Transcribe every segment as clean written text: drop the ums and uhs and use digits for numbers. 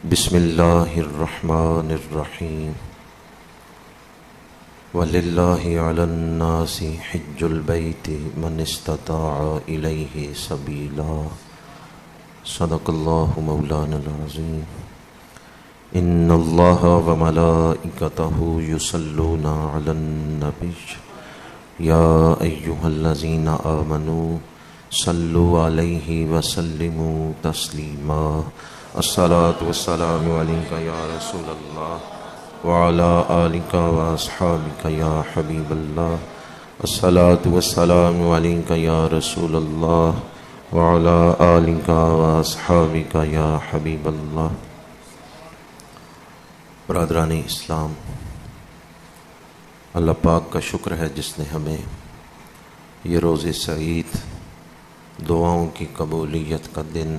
بسم اللہ الرحمن الرحیم وَلِلَّهِ عَلَى النَّاسِ حِجُّ الْبَيْتِ مَنِ اسْتَطَاعَ إِلَيْهِ سَبِيلًا صدق اللہ مولانا العظیم ان اللہ وملائکتہ یصلون علی النبی یا ایہا الذین آمنوا صلوا علیہ وسلموا تسلیما الصلاۃ والسلام علیک یا رسول اللہ وعلی آلک واصحابک یا حبیب اللہ الصلاۃ والسلام علیک یا رسول اللہ وعلی آلک واصحابک یا حبیب اللہ۔ برادران اسلام، اللہ پاک کا شکر ہے جس نے ہمیں یہ روز سعید، دعاؤں کی قبولیت کا دن،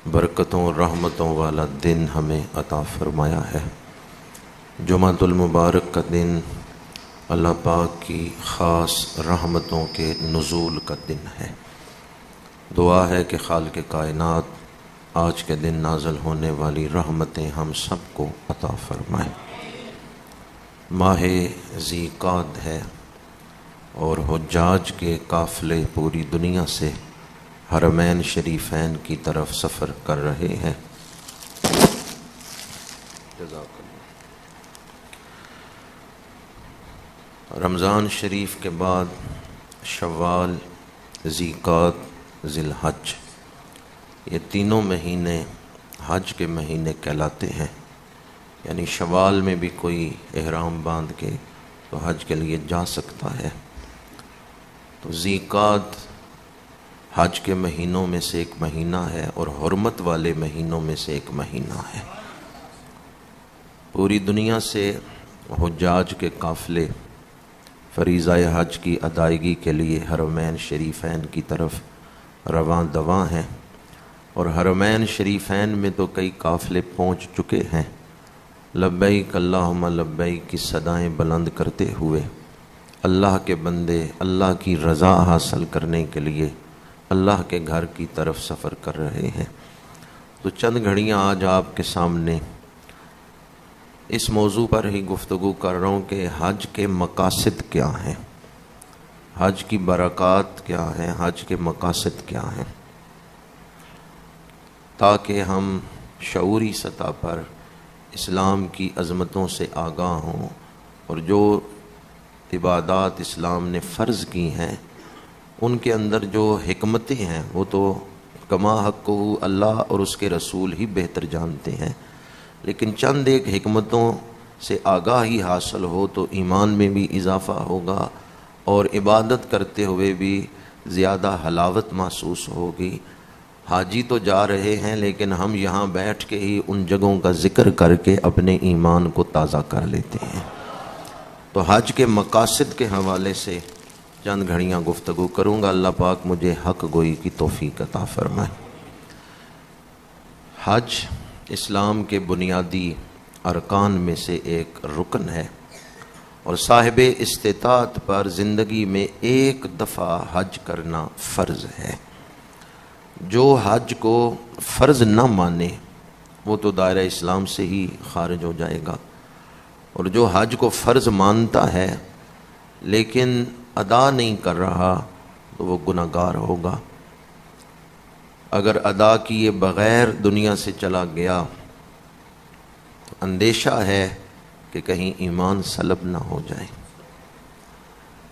برکتوں رحمتوں والا دن ہمیں عطا فرمایا ہے۔ جمعۃ المبارک کا دن اللہ پاک کی خاص رحمتوں کے نزول کا دن ہے۔ دعا ہے کہ خالق کائنات آج کے دن نازل ہونے والی رحمتیں ہم سب کو عطا فرمائے۔ ماہ ذی قعدہ ہے اور حجاج کے قافلے پوری دنیا سے حرمین شریفین کی طرف سفر کر رہے ہیں۔ جزاک اللہ۔ رمضان شریف کے بعد شوال، ذی قعدہ، ذی الحج، یہ تینوں مہینے حج کے مہینے کہلاتے ہیں۔ یعنی شوال میں بھی کوئی احرام باندھ کے تو حج کے لیے جا سکتا ہے۔ تو ذی قعدہ حج کے مہینوں میں سے ایک مہینہ ہے اور حرمت والے مہینوں میں سے ایک مہینہ ہے۔ پوری دنیا سے حجاج کے قافلے فریضہ حج کی ادائیگی کے لیے حرمین شریفین کی طرف رواں دواں ہیں، اور حرمین شریفین میں تو کئی قافلے پہنچ چکے ہیں۔ لبیک اللہم لبیک کی صدائیں بلند کرتے ہوئے اللہ کے بندے اللہ کی رضا حاصل کرنے کے لیے اللہ کے گھر کی طرف سفر کر رہے ہیں۔ تو چند گھڑیاں آج آپ کے سامنے اس موضوع پر ہی گفتگو کر رہا ہوں کہ حج کے مقاصد کیا ہیں، حج کی برکات کیا ہیں، حج کے مقاصد کیا ہیں، تاکہ ہم شعوری سطح پر اسلام کی عظمتوں سے آگاہ ہوں اور جو عبادات اسلام نے فرض کی ہیں ان کے اندر جو حکمتیں ہیں وہ تو کما حق اللہ اور اس کے رسول ہی بہتر جانتے ہیں، لیکن چند ایک حکمتوں سے آگاہی حاصل ہو تو ایمان میں بھی اضافہ ہوگا اور عبادت کرتے ہوئے بھی زیادہ حلاوت محسوس ہوگی۔ حاجی تو جا رہے ہیں لیکن ہم یہاں بیٹھ کے ہی ان جگہوں کا ذکر کر کے اپنے ایمان کو تازہ کر لیتے ہیں۔ تو حج کے مقاصد کے حوالے سے چند گھڑیاں گفتگو کروں گا۔ اللہ پاک مجھے حق گوئی کی توفیق عطا فرمائے۔ حج اسلام کے بنیادی ارکان میں سے ایک رکن ہے اور صاحب استطاعت پر زندگی میں ایک دفعہ حج کرنا فرض ہے۔ جو حج کو فرض نہ مانے وہ تو دائرہ اسلام سے ہی خارج ہو جائے گا، اور جو حج کو فرض مانتا ہے لیکن ادا نہیں کر رہا تو وہ گناہگار ہوگا۔ اگر ادا کیے بغیر دنیا سے چلا گیا تو اندیشہ ہے کہ کہیں ایمان سلب نہ ہو جائے۔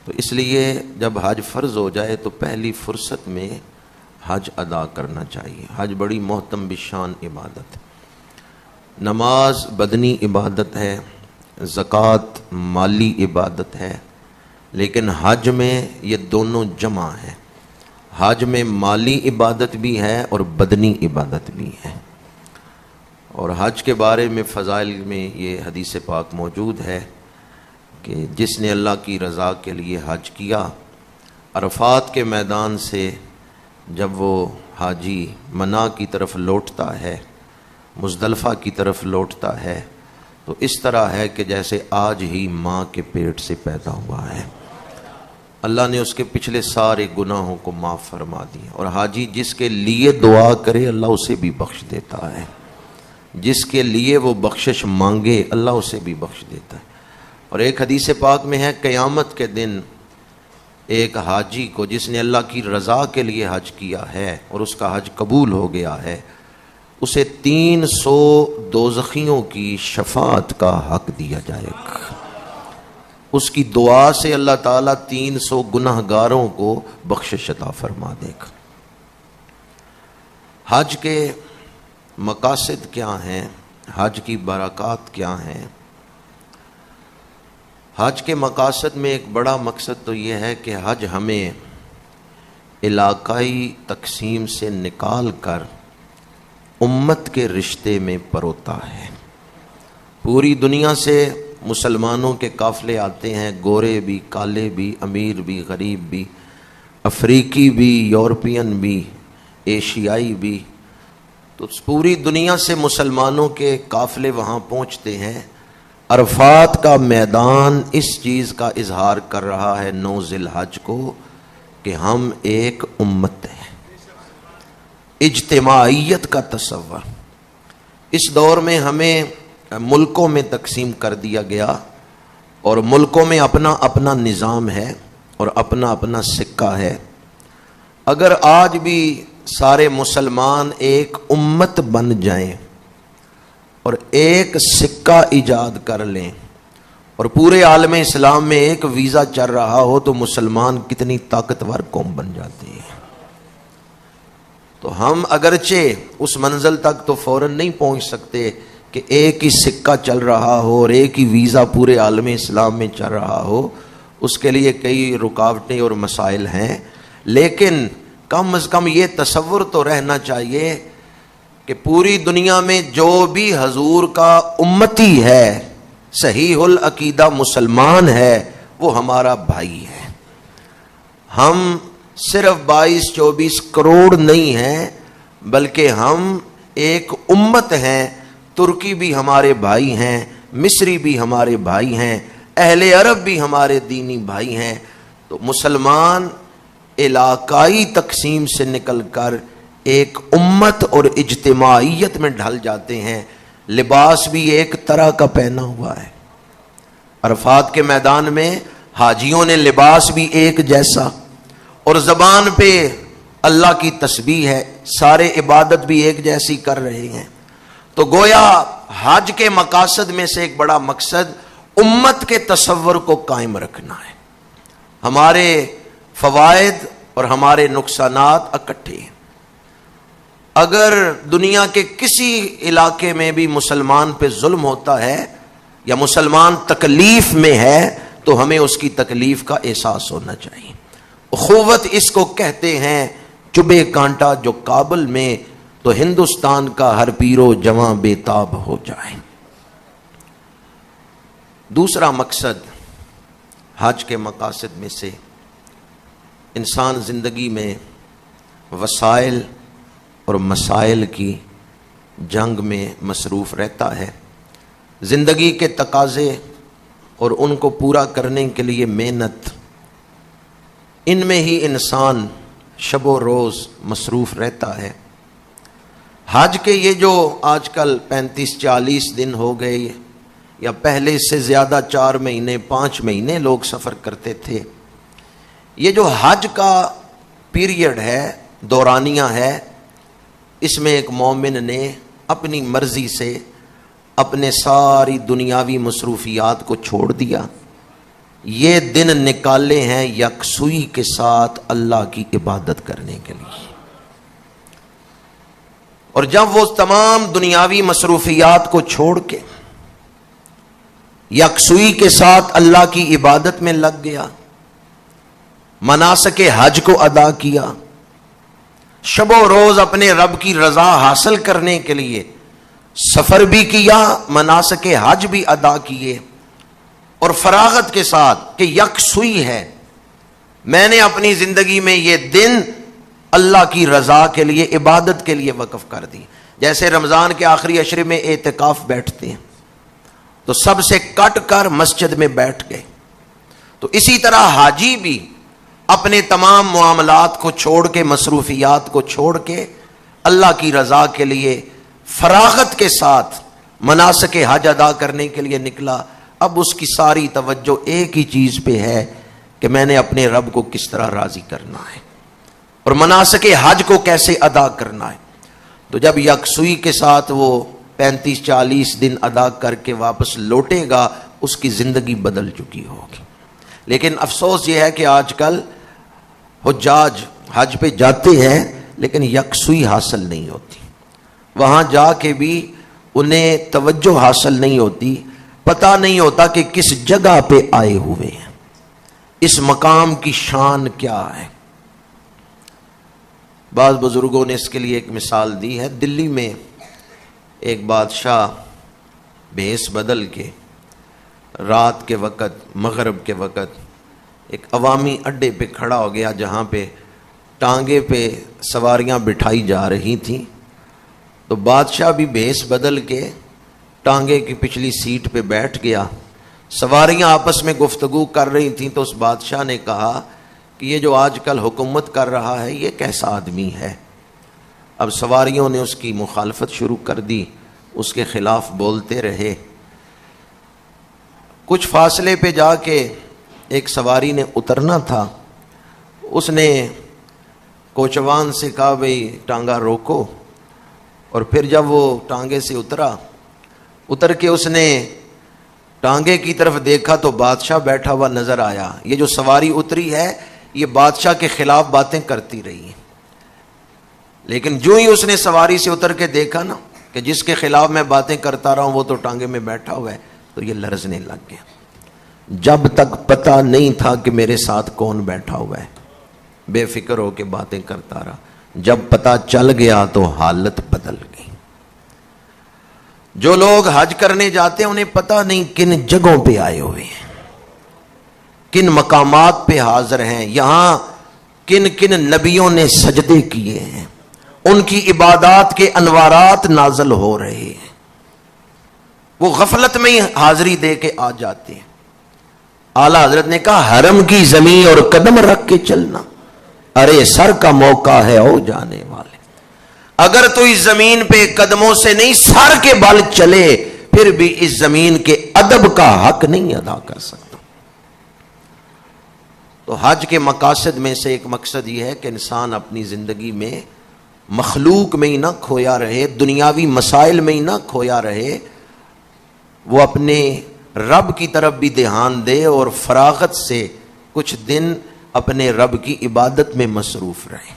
تو اس لیے جب حج فرض ہو جائے تو پہلی فرصت میں حج ادا کرنا چاہیے۔ حج بڑی محترم بشان عبادت ہے۔ نماز بدنی عبادت ہے، زکوٰۃ مالی عبادت ہے، لیکن حج میں یہ دونوں جمع ہیں۔ حج میں مالی عبادت بھی ہے اور بدنی عبادت بھی ہے۔ اور حج کے بارے میں فضائل میں یہ حدیث پاک موجود ہے کہ جس نے اللہ کی رضا کے لیے حج کیا، عرفات کے میدان سے جب وہ حاجی منا کی طرف لوٹتا ہے، مزدلفہ کی طرف لوٹتا ہے، تو اس طرح ہے کہ جیسے آج ہی ماں کے پیٹ سے پیدا ہوا ہے۔ اللہ نے اس کے پچھلے سارے گناہوں کو معاف فرما دیا، اور حاجی جس کے لیے دعا کرے اللہ اسے بھی بخش دیتا ہے۔ جس کے لیے وہ بخشش مانگے اللہ اسے بھی بخش دیتا ہے۔ اور ایک حدیث پاک میں ہے قیامت کے دن ایک حاجی کو جس نے اللہ کی رضا کے لیے حج کیا ہے اور اس کا حج قبول ہو گیا ہے، اسے 300 دوزخیوں کی شفاعت کا حق دیا جائے گا۔ اس کی دعا سے اللہ تعالیٰ 300 گناہ گاروں کو بخشش عطا فرما دے گا۔ حج کے مقاصد کیا ہیں؟ حج کی برکات کیا ہیں؟ حج کے مقاصد میں ایک بڑا مقصد تو یہ ہے کہ حج ہمیں علاقائی تقسیم سے نکال کر امت کے رشتے میں پروتا ہے۔ پوری دنیا سے مسلمانوں کے قافلے آتے ہیں، گورے بھی، کالے بھی، امیر بھی، غریب بھی، افریقی بھی، یورپین بھی، ایشیائی بھی، تو پوری دنیا سے مسلمانوں کے قافلے وہاں پہنچتے ہیں۔ عرفات کا میدان اس چیز کا اظہار کر رہا ہے 9 ذی الحج کو کہ ہم ایک امت ہیں۔ اجتماعیت کا تصور اس دور میں ہمیں ملکوں میں تقسیم کر دیا گیا، اور ملکوں میں اپنا اپنا نظام ہے اور اپنا اپنا سکہ ہے۔ اگر آج بھی سارے مسلمان ایک امت بن جائیں اور ایک سکہ ایجاد کر لیں اور پورے عالم اسلام میں ایک ویزا چل رہا ہو تو مسلمان کتنی طاقتور قوم بن جاتی ہے۔ تو ہم اگرچہ اس منزل تک تو فوراً نہیں پہنچ سکتے کہ ایک ہی سکہ چل رہا ہو اور ایک ہی ویزا پورے عالم اسلام میں چل رہا ہو، اس کے لیے کئی رکاوٹیں اور مسائل ہیں، لیکن کم از کم یہ تصور تو رہنا چاہیے کہ پوری دنیا میں جو بھی حضور کا امتی ہے، صحیح العقیدہ مسلمان ہے، وہ ہمارا بھائی ہے۔ ہم صرف 22-24 کروڑ نہیں ہیں، بلکہ ہم ایک امت ہیں۔ ترکی بھی ہمارے بھائی ہیں، مصری بھی ہمارے بھائی ہیں، اہل عرب بھی ہمارے دینی بھائی ہیں۔ تو مسلمان علاقائی تقسیم سے نکل کر ایک امت اور اجتماعیت میں ڈھل جاتے ہیں۔ لباس بھی ایک طرح کا پہنا ہوا ہے۔ عرفات کے میدان میں حاجیوں نے لباس بھی ایک جیسا، اور زبان پہ اللہ کی تسبیح ہے، سارے عبادت بھی ایک جیسی کر رہے ہیں۔ تو گویا حج کے مقاصد میں سے ایک بڑا مقصد امت کے تصور کو قائم رکھنا ہے۔ ہمارے فوائد اور ہمارے نقصانات اکٹھے ہیں۔ اگر دنیا کے کسی علاقے میں بھی مسلمان پہ ظلم ہوتا ہے یا مسلمان تکلیف میں ہے تو ہمیں اس کی تکلیف کا احساس ہونا چاہیے۔ اخوت اس کو کہتے ہیں، چبھے کانٹا جو کابل میں تو ہندوستان کا ہر پیرو جواں بے تاب ہو جائے۔ دوسرا مقصد حج کے مقاصد میں سے انسان زندگی میں وسائل اور مسائل کی جنگ میں مصروف رہتا ہے۔ زندگی کے تقاضے اور ان کو پورا کرنے کے لیے محنت، ان میں ہی انسان شب و روز مصروف رہتا ہے۔ حج کے یہ جو آج کل 35-40 دن ہو گئے، یا پہلے سے زیادہ 4 مہینے 5 مہینے لوگ سفر کرتے تھے، یہ جو حج کا پیریڈ ہے، دورانیہ ہے، اس میں ایک مومن نے اپنی مرضی سے اپنے ساری دنیاوی مصروفیات کو چھوڑ دیا، یہ دن نکالے ہیں یکسوئی کے ساتھ اللہ کی عبادت کرنے کے لیے۔ اور جب وہ تمام دنیاوی مصروفیات کو چھوڑ کے یکسوئی کے ساتھ اللہ کی عبادت میں لگ گیا، مناسک حج کو ادا کیا، شب و روز اپنے رب کی رضا حاصل کرنے کے لیے سفر بھی کیا، مناسک حج بھی ادا کیے، اور فراغت کے ساتھ کہ یکسوئی ہے، میں نے اپنی زندگی میں یہ دن اللہ کی رضا کے لیے عبادت کے لیے وقف کر دی۔ جیسے رمضان کے آخری عشرے میں اعتکاف بیٹھتے ہیں تو سب سے کٹ کر مسجد میں بیٹھ گئے، تو اسی طرح حاجی بھی اپنے تمام معاملات کو چھوڑ کے، مصروفیات کو چھوڑ کے اللہ کی رضا کے لیے فراغت کے ساتھ مناسک حج ادا کرنے کے لیے نکلا، اب اس کی ساری توجہ ایک ہی چیز پہ ہے کہ میں نے اپنے رب کو کس طرح راضی کرنا ہے اور مناسک حج کو کیسے ادا کرنا ہے۔ تو جب یکسوئی کے ساتھ وہ 35-40 دن ادا کر کے واپس لوٹے گا، اس کی زندگی بدل چکی ہوگی۔ لیکن افسوس یہ ہے کہ آج کل حجاج حج پہ جاتے ہیں لیکن یکسوئی حاصل نہیں ہوتی، وہاں جا کے بھی انہیں توجہ حاصل نہیں ہوتی، پتہ نہیں ہوتا کہ کس جگہ پہ آئے ہوئے ہیں، اس مقام کی شان کیا ہے۔ بعض بزرگوں نے اس کے لیے ایک مثال دی ہے۔ دلی میں ایک بادشاہ بھیس بدل کے رات کے وقت، مغرب کے وقت ایک عوامی اڈے پہ کھڑا ہو گیا جہاں پہ ٹانگے پہ سواریاں بٹھائی جا رہی تھیں، تو بادشاہ بھی بھیس بدل کے ٹانگے کی پچھلی سیٹ پہ بیٹھ گیا۔ سواریاں آپس میں گفتگو کر رہی تھیں تو اس بادشاہ نے کہا کہ یہ جو آج کل حکومت کر رہا ہے یہ کیسا آدمی ہے۔ اب سواریوں نے اس کی مخالفت شروع کر دی، اس کے خلاف بولتے رہے۔ کچھ فاصلے پہ جا کے ایک سواری نے اترنا تھا، اس نے کوچوان سے کہا بھئی ٹانگا روکو، اور پھر جب وہ ٹانگے سے اتر کے اس نے ٹانگے کی طرف دیکھا تو بادشاہ بیٹھا ہوا نظر آیا۔ یہ جو سواری اتری ہے یہ بادشاہ کے خلاف باتیں کرتی رہی، لیکن جو ہی اس نے سواری سے اتر کے دیکھا نا کہ جس کے خلاف میں باتیں کرتا رہا ہوں وہ تو ٹانگے میں بیٹھا ہوا ہے، تو یہ لرزنے لگ گیا۔ جب تک پتہ نہیں تھا کہ میرے ساتھ کون بیٹھا ہوا ہے، بے فکر ہو کے باتیں کرتا رہا، جب پتہ چل گیا تو حالت بدل گئی۔ جو لوگ حج کرنے جاتے ہیں انہیں پتہ نہیں کن جگہوں پہ آئے ہوئے ہیں، کن مقامات پہ حاضر ہیں، یہاں کن کن نبیوں نے سجدے کیے ہیں، ان کی عبادات کے انوارات نازل ہو رہے ہیں، وہ غفلت میں ہی حاضری دے کے آ جاتے ہیں۔ اعلیٰ حضرت نے کہا حرم کی زمین اور قدم رکھ کے چلنا، ارے سر کا موقع ہے او جانے والے۔ اگر تو اس زمین پہ قدموں سے نہیں سر کے بل چلے پھر بھی اس زمین کے ادب کا حق نہیں ادا کر سکتا۔ تو حج کے مقاصد میں سے ایک مقصد یہ ہے کہ انسان اپنی زندگی میں مخلوق میں ہی نہ کھویا رہے، دنیاوی مسائل میں ہی نہ کھویا رہے، وہ اپنے رب کی طرف بھی دھیان دے اور فراغت سے کچھ دن اپنے رب کی عبادت میں مصروف رہے۔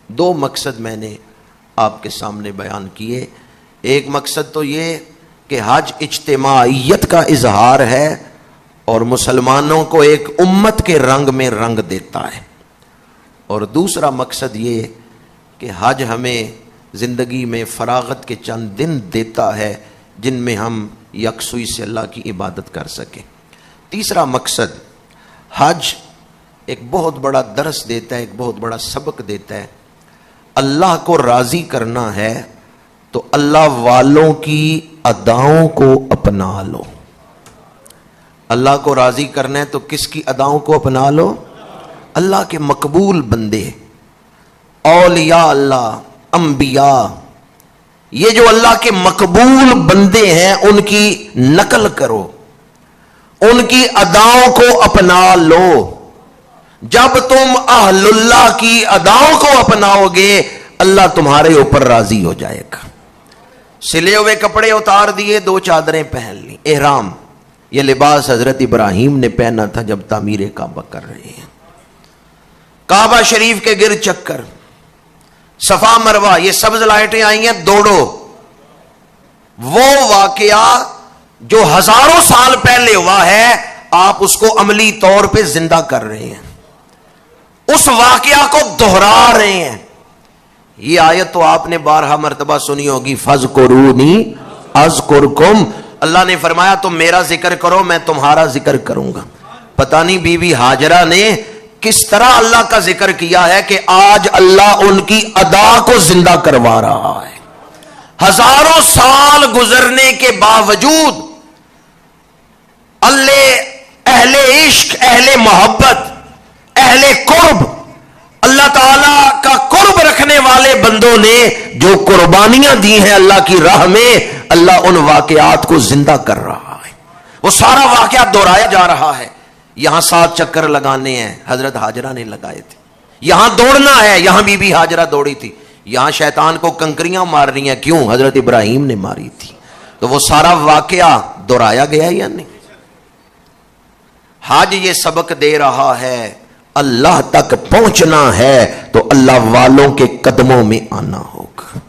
دو مقصد میں نے آپ کے سامنے بیان کیے۔ ایک مقصد تو یہ کہ حج اجتماعیت کا اظہار ہے اور مسلمانوں کو ایک امت کے رنگ میں رنگ دیتا ہے، اور دوسرا مقصد یہ کہ حج ہمیں زندگی میں فراغت کے چند دن دیتا ہے جن میں ہم یکسوئی سے اللہ کی عبادت کر سکیں۔ تیسرا مقصد، حج ایک بہت بڑا درس دیتا ہے، ایک بہت بڑا سبق دیتا ہے۔ اللہ کو راضی کرنا ہے تو اللہ والوں کی اداؤں کو اپنا لو۔ اللہ کو راضی کرنا ہے تو کس کی اداؤں کو اپنا لو؟ اللہ کے مقبول بندے، اولیاء اللہ، انبیاء، یہ جو اللہ کے مقبول بندے ہیں ان کی نقل کرو، ان کی اداؤں کو اپنا لو۔ جب تم اہل اللہ کی اداؤں کو اپناؤ گے اللہ تمہارے اوپر راضی ہو جائے گا۔ سلے ہوئے کپڑے اتار دیے، دو چادریں پہن لی، احرام، یہ لباس حضرت ابراہیم نے پہنا تھا جب تعمیر کعبہ کر رہے ہیں۔ کعبہ شریف کے گرد چکر، صفا مروہ، یہ سبز لائٹیں آئی ہیں، دوڑو۔ وہ واقعہ جو ہزاروں سال پہلے ہوا ہے آپ اس کو عملی طور پہ زندہ کر رہے ہیں، اس واقعہ کو دہرا رہے ہیں۔ یہ آیت تو آپ نے 12 مرتبہ سنی ہوگی، فَاذْكُرُونِي أَذْكُرْكُمْ۔ اللہ نے فرمایا تم میرا ذکر کرو میں تمہارا ذکر کروں گا۔ پتہ نہیں بی بی ہاجرہ نے کس طرح اللہ کا ذکر کیا ہے کہ آج اللہ ان کی ادا کو زندہ کروا رہا ہے۔ ہزاروں سال گزرنے کے باوجود اہل عشق، اہل محبت، اہل قرب، اللہ تعالی کا قرب رکھنے والے والے بندوں نے جو قربانیاں دی ہیں اللہ کی راہ میں، اللہ ان واقعات کو زندہ کر رہا ہے. وہ سارا واقعہ دہرایا جا رہا ہے. یہاں 7 چکر لگانے ہیں، حضرت ہاجرہ نے لگائے تھے. یہاں دوڑنا ہے، یہاں بی بی ہاجرہ دوڑی تھی. یہاں شیطان کو کنکریاں مارنی ہیں، کیوں؟ حضرت ابراہیم نے ماری تھی. تو وہ سارا واقعہ دہرایا گیا ہے یا نہیں؟ حج یہ سبق دے رہا ہے اللہ تک پہنچنا ہے تو اللہ والوں کے قدموں میں آنا ہوگا.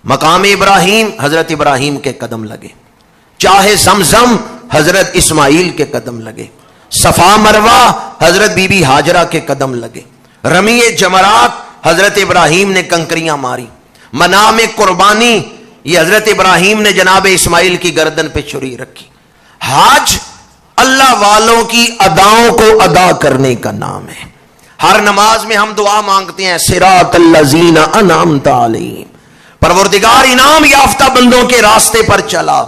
مقام ابراہیم حضرت ابراہیم کے قدم لگے، چاہے زمزم حضرت اسماعیل کے قدم لگے، صفا مروہ حضرت بی بی ہاجرہ کے قدم لگے، رمی جمرات حضرت ابراہیم نے کنکریاں ماری، منام قربانی یہ حضرت ابراہیم نے جناب اسماعیل کی گردن پہ چھری رکھی. حج اللہ والوں کی اداؤں کو ادا کرنے کا نام ہے. ہر نماز میں ہم دعا مانگتے ہیں صراط الذین انعمت علیہم، پروردگار انعام یافتہ بندوں کے راستے پر چلا،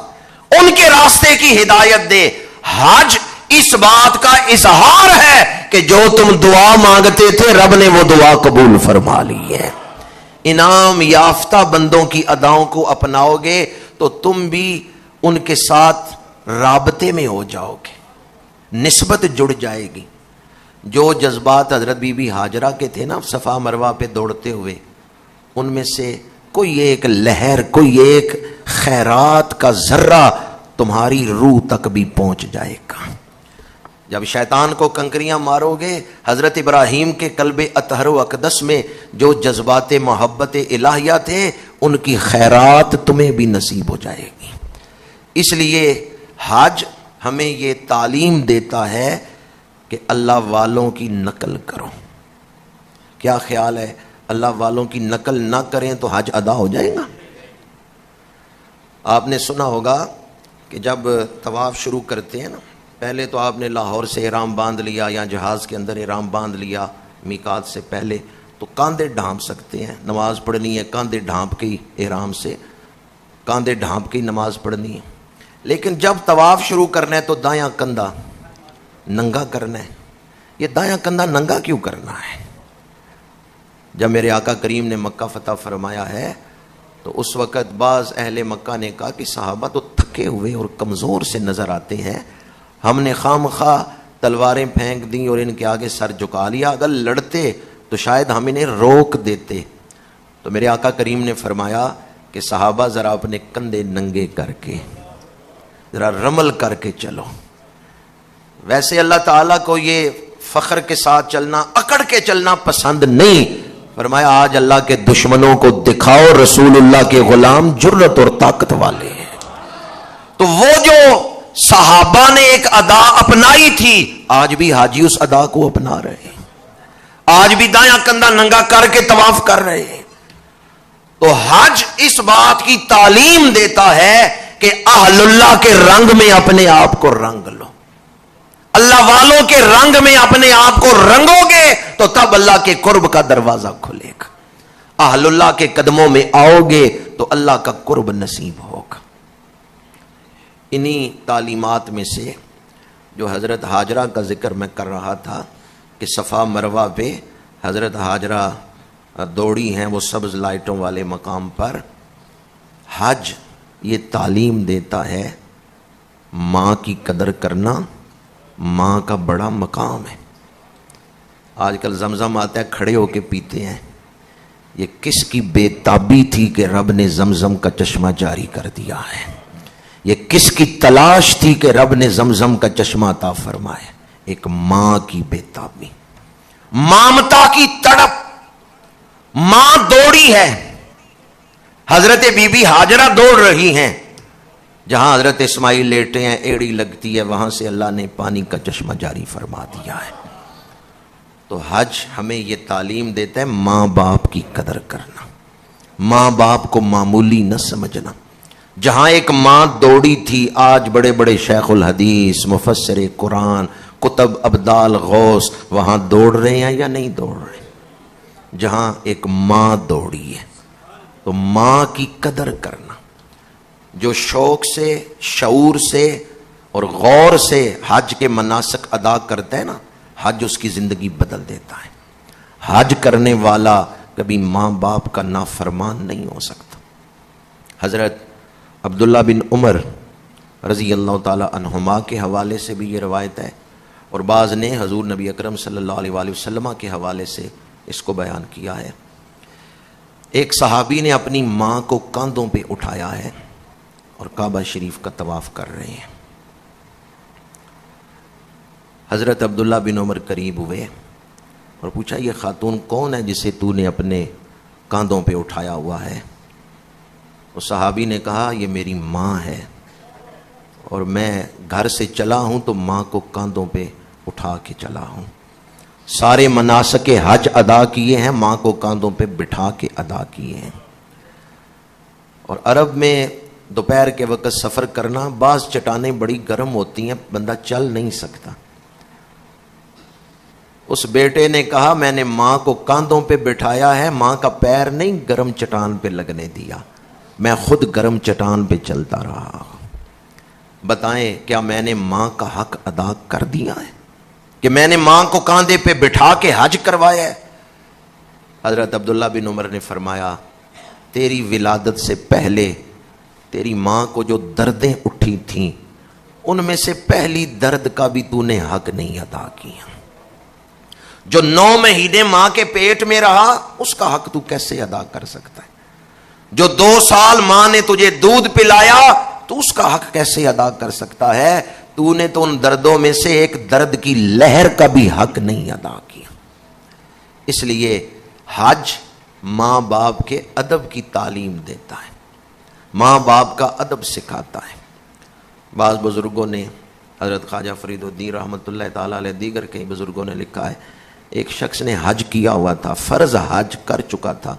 ان کے راستے کی ہدایت دے. حج اس بات کا اظہار ہے کہ جو تم دعا مانگتے تھے رب نے وہ دعا قبول فرما لی ہے. انعام یافتہ بندوں کی اداؤں کو اپناؤ گے تو تم بھی ان کے ساتھ رابطے میں ہو جاؤ گے، نسبت جڑ جائے گی. جو جذبات حضرت بی بی ہاجرہ کے تھے نا صفا مروہ پہ دوڑتے ہوئے، ان میں سے کوئی ایک لہر، کوئی ایک خیرات کا ذرہ تمہاری روح تک بھی پہنچ جائے گا. جب شیطان کو کنکریاں مارو گے، حضرت ابراہیم کے قلب اطہر و اقدس میں جو جذبات محبت الہیہ تھے ان کی خیرات تمہیں بھی نصیب ہو جائے گی. اس لیے حج ہمیں یہ تعلیم دیتا ہے کہ اللہ والوں کی نقل کرو. کیا خیال ہے اللہ والوں کی نقل نہ کریں تو حج ادا ہو جائے گا؟ آپ نے سنا ہوگا کہ جب طواف شروع کرتے ہیں نا، پہلے تو آپ نے لاہور سے احرام باندھ لیا یا جہاز کے اندر احرام باندھ لیا میقات سے پہلے، تو کاندھے ڈھانپ سکتے ہیں. نماز پڑھنی ہے کاندھے ڈھانپ کے احرام سے، کاندھے ڈھانپ کے نماز پڑھنی ہے. لیکن جب طواف شروع کرنا ہے تو دایاں کندھا ننگا کرنا ہے. یہ دایاں کندھا ننگا کیوں کرنا ہے؟ جب میرے آقا کریم نے مکہ فتح فرمایا ہے تو اس وقت بعض اہل مکہ نے کہا کہ صحابہ تو تھکے ہوئے اور کمزور سے نظر آتے ہیں، ہم نے خام خواہ تلواریں پھینک دیں اور ان کے آگے سر جھکا لیا، اگر لڑتے تو شاید ہم انہیں روک دیتے. تو میرے آقا کریم نے فرمایا کہ صحابہ ذرا اپنے کندھے ننگے کر کے ذرا رمل کر کے چلو. ویسے اللہ تعالیٰ کو یہ فخر کے ساتھ چلنا، اکڑ کے چلنا پسند نہیں. فرمایا آج اللہ کے دشمنوں کو دکھاؤ رسول اللہ کے غلام جرت اور طاقت والے ہیں. تو وہ جو صحابہ نے ایک ادا اپنائی تھی آج بھی حاجی اس ادا کو اپنا رہے ہیں، آج بھی دایاں کندھا ننگا کر کے طواف کر رہے ہیں. تو حج اس بات کی تعلیم دیتا ہے کہ اہل اللہ کے رنگ میں اپنے آپ کو رنگ لو. اللہ والوں کے رنگ میں اپنے آپ کو رنگو گے تو تب اللہ کے قرب کا دروازہ کھلے گا. اہل اللہ کے قدموں میں آؤ گے تو اللہ کا قرب نصیب ہوگا. انہی تعلیمات میں سے جو حضرت ہاجرہ کا ذکر میں کر رہا تھا کہ صفا مروہ پہ حضرت ہاجرہ دوڑی ہیں وہ سبز لائٹوں والے مقام پر. حج یہ تعلیم دیتا ہے ماں کی قدر کرنا، ماں کا بڑا مقام ہے. آج کل زمزم آتا ہے کھڑے ہو کے پیتے ہیں. یہ کس کی بے تابی تھی کہ رب نے زمزم کا چشمہ جاری کر دیا ہے؟ یہ کس کی تلاش تھی کہ رب نے زمزم کا چشمہ عطا فرمایا؟ ایک ماں کی بے تابی، مامتا کی تڑپ. ماں دوڑی ہے، حضرت بی بی ہاجرہ دوڑ رہی ہیں. جہاں حضرت اسماعیل لیٹے ہیں ایڑی لگتی ہے، وہاں سے اللہ نے پانی کا چشمہ جاری فرما دیا ہے. تو حج ہمیں یہ تعلیم دیتا ہے ماں باپ کی قدر کرنا، ماں باپ کو معمولی نہ سمجھنا. جہاں ایک ماں دوڑی تھی آج بڑے بڑے شیخ الحدیث، مفسر قرآن، کتب ابدال غوث وہاں دوڑ رہے ہیں یا نہیں دوڑ رہے؟ جہاں ایک ماں دوڑی ہے تو ماں کی قدر کرنا. جو شوق سے، شعور سے اور غور سے حج کے مناسک ادا کرتا ہے نا، حج اس کی زندگی بدل دیتا ہے. حج کرنے والا کبھی ماں باپ کا نافرمان نہیں ہو سکتا۔ حضرت عبداللہ بن عمر رضی اللہ تعالی عنہما کے حوالے سے بھی یہ روایت ہے، اور بعض نے حضور نبی اکرم صلی اللہ علیہ وآلہ وسلم کے حوالے سے اس کو بیان کیا ہے۔ ایک صحابی نے اپنی ماں کو کاندھوں پہ اٹھایا ہے اور کعبہ شریف کا طواف کر رہے ہیں۔ حضرت عبداللہ بن عمر قریب ہوئے اور پوچھا یہ خاتون کون ہے جسے تو نے اپنے کاندھوں پہ اٹھایا ہوا ہے؟ اس صحابی نے کہا یہ میری ماں ہے، اور میں گھر سے چلا ہوں تو ماں کو کاندھوں پہ اٹھا کے چلا ہوں۔ سارے مناسک حج ادا کیے ہیں، ماں کو کاندھوں پہ بٹھا کے ادا کیے ہیں۔ اور عرب میں دوپہر کے وقت سفر کرنا، بعض چٹانیں بڑی گرم ہوتی ہیں، بندہ چل نہیں سکتا۔ اس بیٹے نے کہا میں نے ماں کو کاندھوں پہ بٹھایا ہے، ماں کا پیر نہیں گرم چٹان پہ لگنے دیا، میں خود گرم چٹان پہ چلتا رہا۔ بتائیں کیا میں نے ماں کا حق ادا کر دیا ہے کہ میں نے ماں کو کاندھے پہ بٹھا کے حج کروایا ہے؟ حضرت عبداللہ بن عمر نے فرمایا تیری ولادت سے پہلے تیری ماں کو جو دردیں اٹھی تھیں ان میں سے پہلی درد کا بھی تو نے حق نہیں ادا کیا۔ جو 9 مہینے ماں کے پیٹ میں رہا اس کا حق تو کیسے ادا کر سکتا ہے؟ جو 2 سال ماں نے تجھے دودھ پلایا تو اس کا حق کیسے ادا کر سکتا ہے؟ تو نے تو ان دردوں میں سے ایک درد کی لہر کا بھی حق نہیں ادا کیا۔ اس لیے حج ماں باپ کے ادب کی تعلیم دیتا ہے، ماں باپ کا ادب سکھاتا ہے۔ بعض بزرگوں نے، حضرت خواجہ فرید الدین رحمۃ اللہ تعالی علیہ، دیگر کئی بزرگوں نے لکھا ہے ایک شخص نے حج کیا ہوا تھا، فرض حج کر چکا تھا،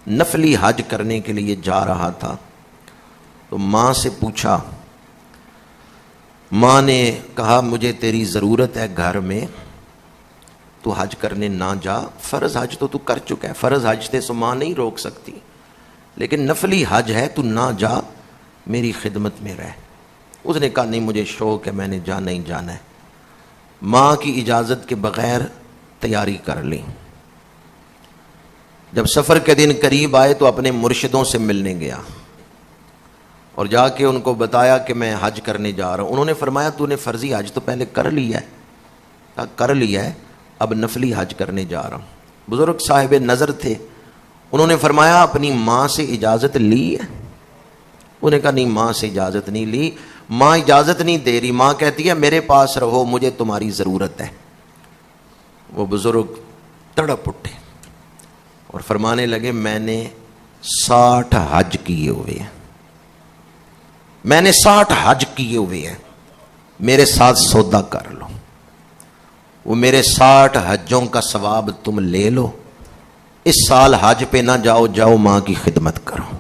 نفلی حج کرنے کے لیے جا رہا تھا، تو ماں سے پوچھا، ماں نے کہا مجھے تیری ضرورت ہے گھر میں، تو حج کرنے نہ جا، فرض حج تو کر چکا ہے، فرض حج سے سو ماں نہیں روک سکتی، لیکن نفلی حج ہے تو نہ جا، میری خدمت میں رہ۔ اس نے کہا نہیں مجھے شوق ہے، میں نے جانا ہی جانا ہے۔ ماں کی اجازت کے بغیر تیاری کر لی۔ جب سفر کے دن قریب آئے تو اپنے مرشدوں سے ملنے گیا اور جا کے ان کو بتایا کہ میں حج کرنے جا رہا ہوں۔ انہوں نے فرمایا تو نے فرضی حج تو پہلے کر لیا ہے؟ کہا کر لیا ہے، اب نفلی حج کرنے جا رہا ہوں۔ بزرگ صاحب نظر تھے، انہوں نے فرمایا اپنی ماں سے اجازت لی ہے؟ انہوں نے کہا نہیں ماں سے اجازت نہیں لی، ماں اجازت نہیں دے رہی، ماں کہتی ہے میرے پاس رہو، مجھے تمہاری ضرورت ہے۔ وہ بزرگ تڑپ اٹھے اور فرمانے لگے میں نے 60 حج کیے ہوئے ہیں، میں نے 60 حج کیے ہوئے ہیں، میرے ساتھ سودا کر لو، وہ میرے 60 حجوں کا ثواب تم لے لو، اس سال حج پہ نہ جاؤ، جاؤ ماں کی خدمت کرو،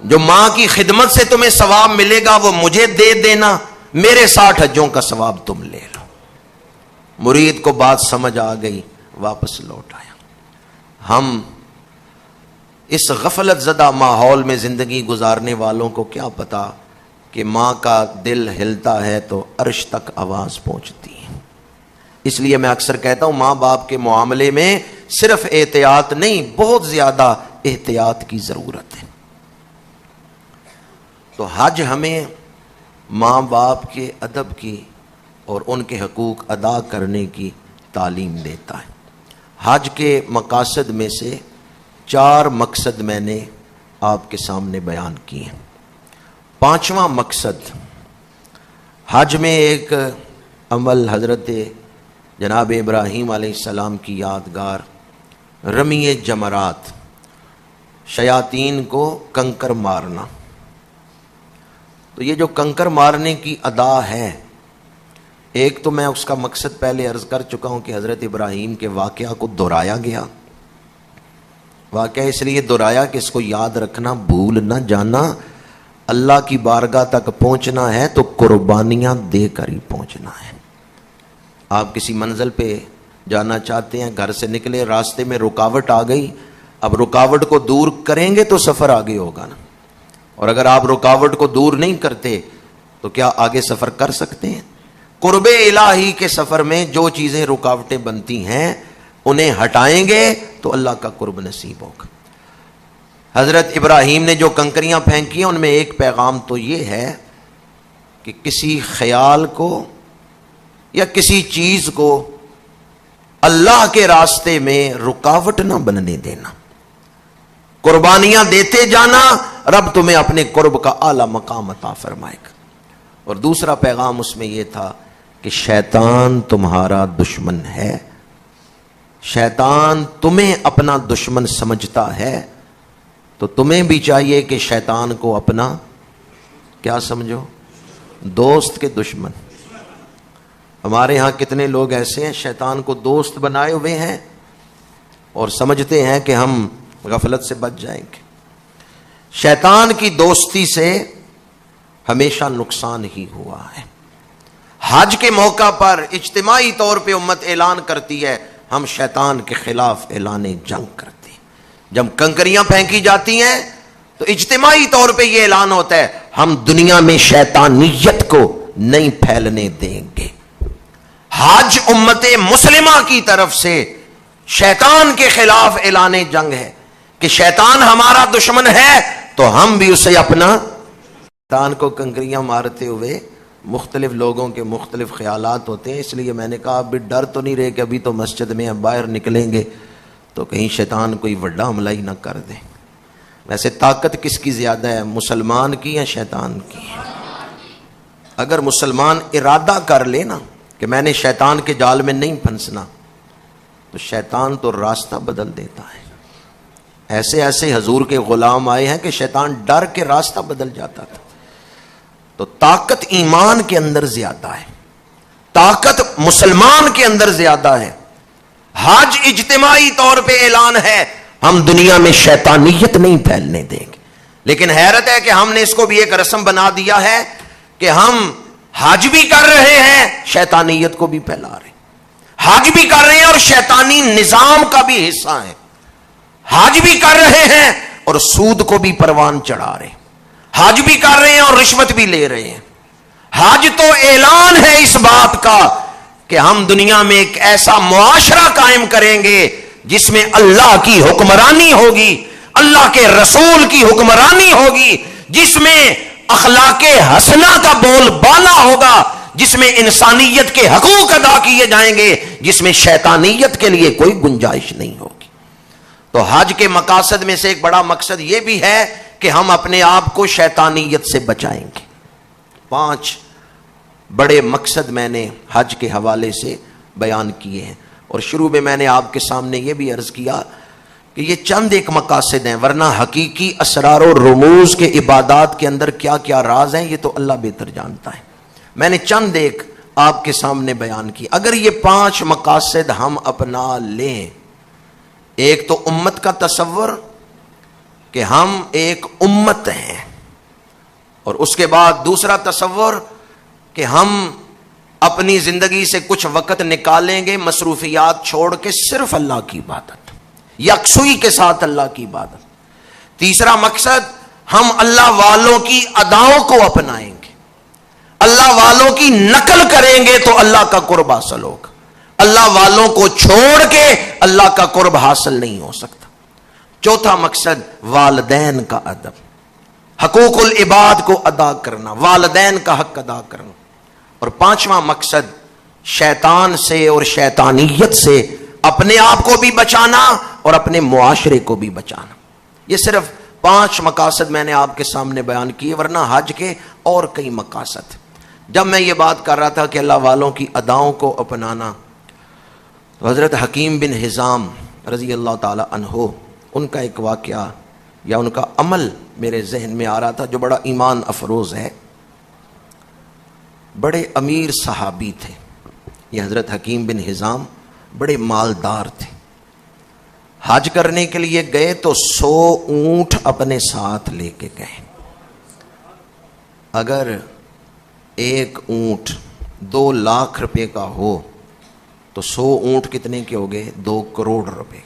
جو ماں کی خدمت سے تمہیں ثواب ملے گا وہ مجھے دے دینا، میرے 60 حجوں کا ثواب تم لے لو۔ مرید کو بات سمجھ آ گئی، واپس لوٹ آیا۔ ہم اس غفلت زدہ ماحول میں زندگی گزارنے والوں کو کیا پتا کہ ماں کا دل ہلتا ہے تو عرش تک آواز پہنچتی ہے۔ اس لیے میں اکثر کہتا ہوں ماں باپ کے معاملے میں صرف احتیاط نہیں، بہت زیادہ احتیاط کی ضرورت ہے۔ تو حج ہمیں ماں باپ کے ادب کی اور ان کے حقوق ادا کرنے کی تعلیم دیتا ہے۔ حج کے مقاصد میں سے 4 مقصد میں نے آپ کے سامنے بیان کیے ہیں۔ 5واں مقصد، حج میں ایک عمل حضرت جناب ابراہیم علیہ السلام کی یادگار رمی جمرات، شیاطین کو کنکر مارنا۔ تو یہ جو کنکر مارنے کی ادا ہے، ایک تو میں اس کا مقصد پہلے عرض کر چکا ہوں کہ حضرت ابراہیم کے واقعہ کو دہرایا گیا۔ واقعہ اس لیے دہرایا کہ اس کو یاد رکھنا، بھول نہ جانا۔ اللہ کی بارگاہ تک پہنچنا ہے تو قربانیاں دے کر ہی پہنچنا ہے۔ آپ کسی منزل پہ جانا چاہتے ہیں، گھر سے نکلے، راستے میں رکاوٹ آ گئی، اب رکاوٹ کو دور کریں گے تو سفر آگے ہوگا نا، اور اگر آپ رکاوٹ کو دور نہیں کرتے تو کیا آگے سفر کر سکتے ہیں؟ قرب الہی کے سفر میں جو چیزیں رکاوٹیں بنتی ہیں، انہیں ہٹائیں گے تو اللہ کا قرب نصیب ہوگا۔ حضرت ابراہیم نے جو کنکریاں پھینکی ہیں ان میں ایک پیغام تو یہ ہے کہ کسی خیال کو یا کسی چیز کو اللہ کے راستے میں رکاوٹ نہ بننے دینا، قربانیاں دیتے جانا، رب تمہیں اپنے قرب کا اعلیٰ مقام عطا فرمائے گا۔ اور دوسرا پیغام اس میں یہ تھا کہ شیطان تمہارا دشمن ہے، شیطان تمہیں اپنا دشمن سمجھتا ہے، تو تمہیں بھی چاہیے کہ شیطان کو اپنا کیا سمجھو؟ دوست کے دشمن۔ ہمارے ہاں کتنے لوگ ایسے ہیں شیطان کو دوست بنائے ہوئے ہیں اور سمجھتے ہیں کہ ہم غفلت سے بچ جائیں گے۔ شیطان کی دوستی سے ہمیشہ نقصان ہی ہوا ہے۔ حج کے موقع پر اجتماعی طور پہ امت اعلان کرتی ہے، ہم شیطان کے خلاف اعلان جنگ کرتے ہیں۔ جب کنکریاں پھینکی جاتی ہیں تو اجتماعی طور پہ یہ اعلان ہوتا ہے، ہم دنیا میں شیطانیت کو نہیں پھیلنے دیں گے۔ حج امت مسلمہ کی طرف سے شیطان کے خلاف اعلان جنگ ہے کہ شیطان ہمارا دشمن ہے تو ہم بھی اسے اپنا۔ شیطان کو کنکریاں مارتے ہوئے مختلف لوگوں کے مختلف خیالات ہوتے ہیں، اس لیے میں نے کہا ابھی ڈر تو نہیں رہے کہ ابھی تو مسجد میں باہر نکلیں گے تو کہیں شیطان کوئی بڑا حملہ ہی نہ کر دے۔ ویسے طاقت کس کی زیادہ ہے، مسلمان کی یا شیطان کی؟ اگر مسلمان ارادہ کر لے نا کہ میں نے شیطان کے جال میں نہیں پھنسنا تو شیطان تو راستہ بدل دیتا ہے۔ ایسے ایسے حضور کے غلام آئے ہیں کہ شیطان ڈر کے راستہ بدل جاتا تھا۔ تو طاقت ایمان کے اندر زیادہ ہے، طاقت مسلمان کے اندر زیادہ ہے۔ حج اجتماعی طور پہ اعلان ہے، ہم دنیا میں شیطانیت نہیں پھیلنے دیں گے، لیکن حیرت ہے کہ ہم نے اس کو بھی ایک رسم بنا دیا ہے کہ ہم حج بھی کر رہے ہیں، شیطانیت کو بھی پھیلا رہے ہیں، حج بھی کر رہے ہیں اور شیطانی نظام کا بھی حصہ ہیں، حج بھی کر رہے ہیں اور سود کو بھی پروان چڑھا رہے ہیں، حج بھی کر رہے ہیں اور رشوت بھی لے رہے ہیں۔ حج تو اعلان ہے اس بات کا کہ ہم دنیا میں ایک ایسا معاشرہ قائم کریں گے جس میں اللہ کی حکمرانی ہوگی، اللہ کے رسول کی حکمرانی ہوگی، جس میں اخلاق حسنہ کا بول بالا ہوگا، جس میں انسانیت کے حقوق ادا کیے جائیں گے، جس میں شیطانیت کے لیے کوئی گنجائش نہیں ہوگی۔ تو حج کے مقاصد میں سے ایک بڑا مقصد یہ بھی ہے کہ ہم اپنے آپ کو شیطانیت سے بچائیں گے۔ 5 بڑے مقصد میں نے حج کے حوالے سے بیان کیے ہیں، اور شروع میں میں نے آپ کے سامنے یہ بھی عرض کیا کہ یہ چند ایک مقاصد ہیں، ورنہ حقیقی اسرار و رموز کے عبادات کے اندر کیا کیا راز ہیں یہ تو اللہ بہتر جانتا ہے۔ میں نے چند ایک آپ کے سامنے بیان کی۔ اگر یہ 5 مقاصد ہم اپنا لیں، ایک تو امت کا تصور کہ ہم ایک امت ہیں، اور اس کے بعد دوسرا تصور کہ ہم اپنی زندگی سے کچھ وقت نکالیں گے مصروفیات چھوڑ کے صرف اللہ کی عبادت، یکسوئی کے ساتھ اللہ کی عبادت۔ تیسرا مقصد ہم اللہ والوں کی اداؤں کو اپنائیں گے، اللہ والوں کی نقل کریں گے تو اللہ کا قرب حاصل ہوگا، اللہ والوں کو چھوڑ کے اللہ کا قرب حاصل نہیں ہو سکتا۔ چوتھا مقصد والدین کا ادب، حقوق العباد کو ادا کرنا، والدین کا حق ادا کرنا۔ اور 5واں مقصد شیطان سے اور شیطانیت سے اپنے آپ کو بھی بچانا اور اپنے معاشرے کو بھی بچانا۔ یہ صرف 5 مقاصد میں نے آپ کے سامنے بیان کیے، ورنہ حج کے اور کئی مقاصد۔ جب میں یہ بات کر رہا تھا کہ اللہ والوں کی اداؤں کو اپنانا، تو حضرت حکیم بن حزام رضی اللہ تعالی عنہ، ان کا ایک واقعہ یا ان کا عمل میرے ذہن میں آ رہا تھا جو بڑا ایمان افروز ہے۔ بڑے امیر صحابی تھے یہ حضرت حکیم بن حزام، بڑے مالدار تھے۔ حج کرنے کے لیے گئے تو 100 اونٹ اپنے ساتھ لے کے گئے۔ اگر ایک اونٹ 2 لاکھ روپے کا ہو تو 100 اونٹ کتنے کے ہو گئے؟ 2 کروڑ روپے۔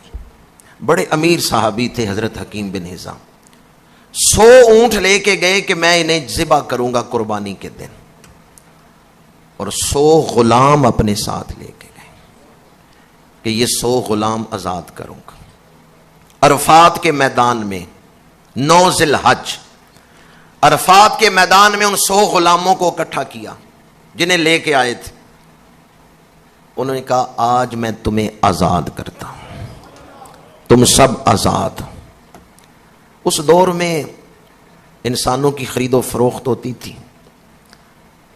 بڑے امیر صحابی تھے حضرت حکیم بن حزام۔ 100 اونٹ لے کے گئے کہ میں انہیں ذبح کروں گا قربانی کے دن، اور 100 غلام اپنے ساتھ لے کے گئے۔ کہ یہ 100 غلام آزاد کروں گا۔ عرفات کے میدان میں 9 ذی الحج، عرفات کے میدان میں ان 100 غلاموں کو اکٹھا کیا جنہیں لے کے آئے تھے۔ انہوں نے کہا آج میں تمہیں آزاد کرتا ہوں، تم سب آزاد۔ اس دور میں انسانوں کی خرید و فروخت ہوتی تھی،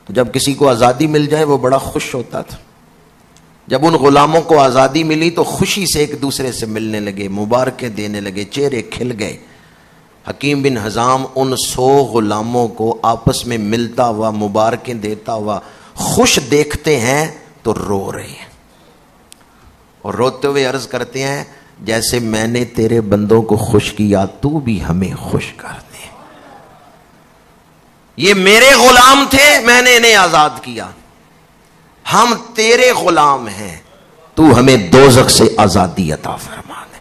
تو جب کسی کو آزادی مل جائے وہ بڑا خوش ہوتا تھا۔ جب ان غلاموں کو آزادی ملی تو خوشی سے ایک دوسرے سے ملنے لگے، مبارکیں دینے لگے، چہرے کھل گئے۔ حکیم بن حزام ان 100 غلاموں کو آپس میں ملتا ہوا، مبارکیں دیتا ہوا خوش دیکھتے ہیں تو رو رہے ہیں، اور روتے ہوئے عرض کرتے ہیں جیسے میں نے تیرے بندوں کو خوش کیا تو بھی ہمیں خوش کر دے۔ یہ میرے غلام تھے، میں نے انہیں آزاد کیا، ہم تیرے غلام ہیں، تو ہمیں دوزخ سے آزادی عطا فرما دے،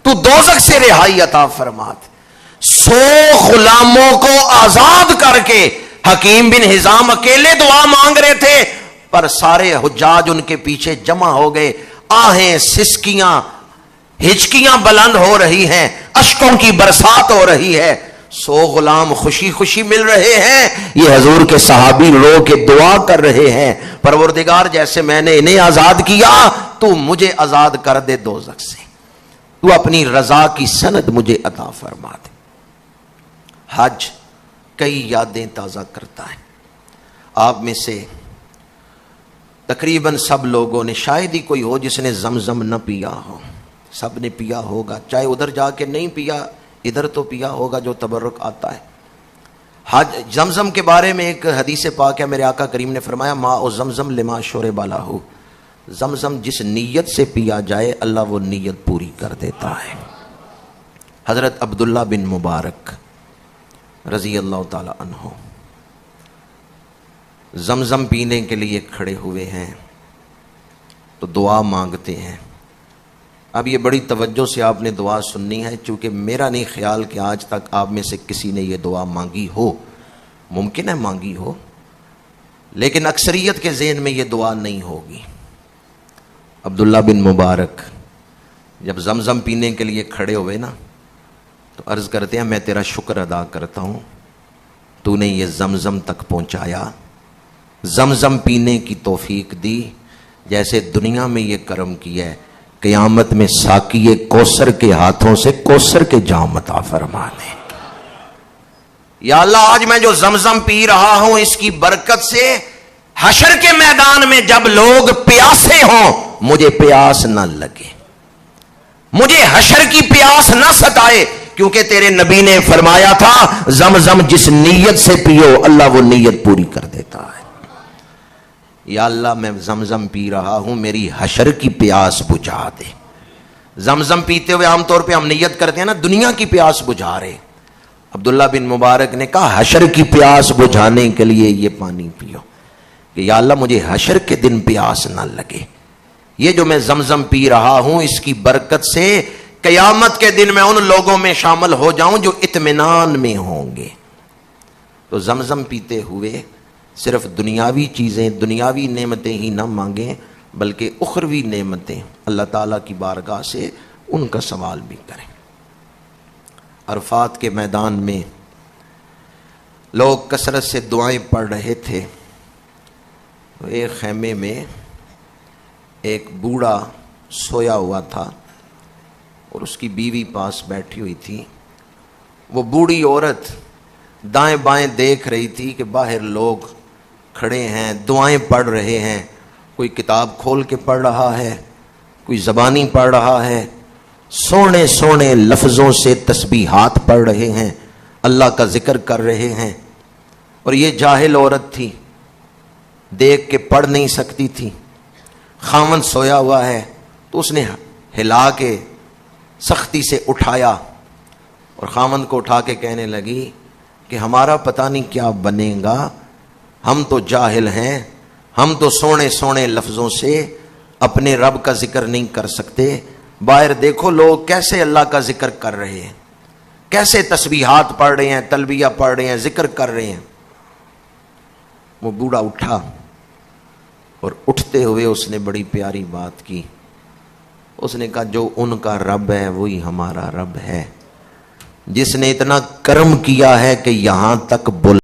تو دوزخ سے رہائی عطا فرما دے۔ 100 غلاموں کو آزاد کر کے حکیم بن حزام اکیلے دعا مانگ رہے تھے، پر سارے حجاج ان کے پیچھے جمع ہو گئے، آہیں سسکیاں ہچکیاں بلند ہو رہی ہیں، اشکوں کی برسات ہو رہی ہے، 100 غلام خوشی خوشی مل رہے ہیں، یہ حضور کے صحابی رو کے دعا کر رہے ہیں پروردگار جیسے میں نے انہیں آزاد کیا تو مجھے آزاد کر دے دوزخ سے، تو اپنی رضا کی سند مجھے عطا فرما دے۔ حج کئی یادیں تازہ کرتا ہے۔ آپ میں سے تقریباً سب لوگوں نے، شاید ہی کوئی ہو جس نے زمزم نہ پیا ہو، سب نے پیا ہوگا، چاہے ادھر جا کے نہیں پیا ادھر تو پیا ہوگا جو تبرک آتا ہے۔ حج زمزم کے بارے میں ایک حدیث پاک ہے، میرے آقا کریم نے فرمایا ماء زمزم لما شرب لہ، زمزم جس نیت سے پیا جائے اللہ وہ نیت پوری کر دیتا ہے۔ حضرت عبداللہ بن مبارک رضی اللہ تعالی عنہ زمزم پینے کے لیے کھڑے ہوئے ہیں تو دعا مانگتے ہیں۔ اب یہ بڑی توجہ سے آپ نے دعا سننی ہے، چونکہ میرا نہیں خیال کہ آج تک آپ میں سے کسی نے یہ دعا مانگی ہو، ممکن ہے مانگی ہو لیکن اکثریت کے ذہن میں یہ دعا نہیں ہوگی۔ عبداللہ بن مبارک جب زمزم پینے کے لیے کھڑے ہوئے نا تو عرض کرتے ہیں میں تیرا شکر ادا کرتا ہوں، تو نے یہ زمزم تک پہنچایا، زمزم پینے کی توفیق دی، جیسے دنیا میں یہ کرم کیا ہے قیامت میں ساقی کوثر کے ہاتھوں سے کوثر کے جام عطا فرما دے۔ یا اللہ آج میں جو زمزم پی رہا ہوں اس کی برکت سے حشر کے میدان میں جب لوگ پیاسے ہوں مجھے پیاس نہ لگے، مجھے حشر کی پیاس نہ ستائے، کیونکہ تیرے نبی نے فرمایا تھا زمزم جس نیت سے پیو اللہ وہ نیت پوری کر دیتا ہے۔ یا اللہ میں زمزم پی رہا ہوں میری حشر کی پیاس بجھا دے۔ زمزم پیتے ہوئے عام طور پہ ہم نیت کرتے ہیں نا دنیا کی پیاس بجھا رہے، عبداللہ بن مبارک نے کہا حشر کی پیاس بجھانے کے لیے یہ پانی پیو کہ یا اللہ مجھے حشر کے دن پیاس نہ لگے، یہ جو میں زمزم پی رہا ہوں اس کی برکت سے قیامت کے دن میں ان لوگوں میں شامل ہو جاؤں جو اطمینان میں ہوں گے۔ تو زمزم پیتے ہوئے صرف دنیاوی چیزیں دنیاوی نعمتیں ہی نہ مانگیں بلکہ اخروی نعمتیں اللہ تعالیٰ کی بارگاہ سے ان کا سوال بھی کریں۔ عرفات کے میدان میں لوگ کثرت سے دعائیں پڑھ رہے تھے، ایک خیمے میں ایک بوڑھا سویا ہوا تھا اور اس کی بیوی پاس بیٹھی ہوئی تھی۔ وہ بوڑھی عورت دائیں بائیں دیکھ رہی تھی کہ باہر لوگ کھڑے ہیں دعائیں پڑھ رہے ہیں، کوئی کتاب کھول کے پڑھ رہا ہے، کوئی زبانی پڑھ رہا ہے، سونے سونے لفظوں سے تسبیحات پڑھ رہے ہیں، اللہ کا ذکر کر رہے ہیں، اور یہ جاہل عورت تھی، دیکھ کے پڑھ نہیں سکتی تھی۔ خاوند سویا ہوا ہے تو اس نے ہلا کے سختی سے اٹھایا اور خاوند کو اٹھا کے کہنے لگی کہ ہمارا پتہ نہیں کیا بنے گا، ہم تو جاہل ہیں، ہم تو سونے سونے لفظوں سے اپنے رب کا ذکر نہیں کر سکتے، باہر دیکھو لوگ کیسے اللہ کا ذکر کر رہے ہیں، کیسے تسبیحات پڑھ رہے ہیں، تلبیہ پڑھ رہے ہیں، ذکر کر رہے ہیں۔ وہ بوڑھا اٹھا اور اٹھتے ہوئے اس نے بڑی پیاری بات کی، اس نے کہا جو ان کا رب ہے وہی ہمارا رب ہے، جس نے اتنا کرم کیا ہے کہ یہاں تک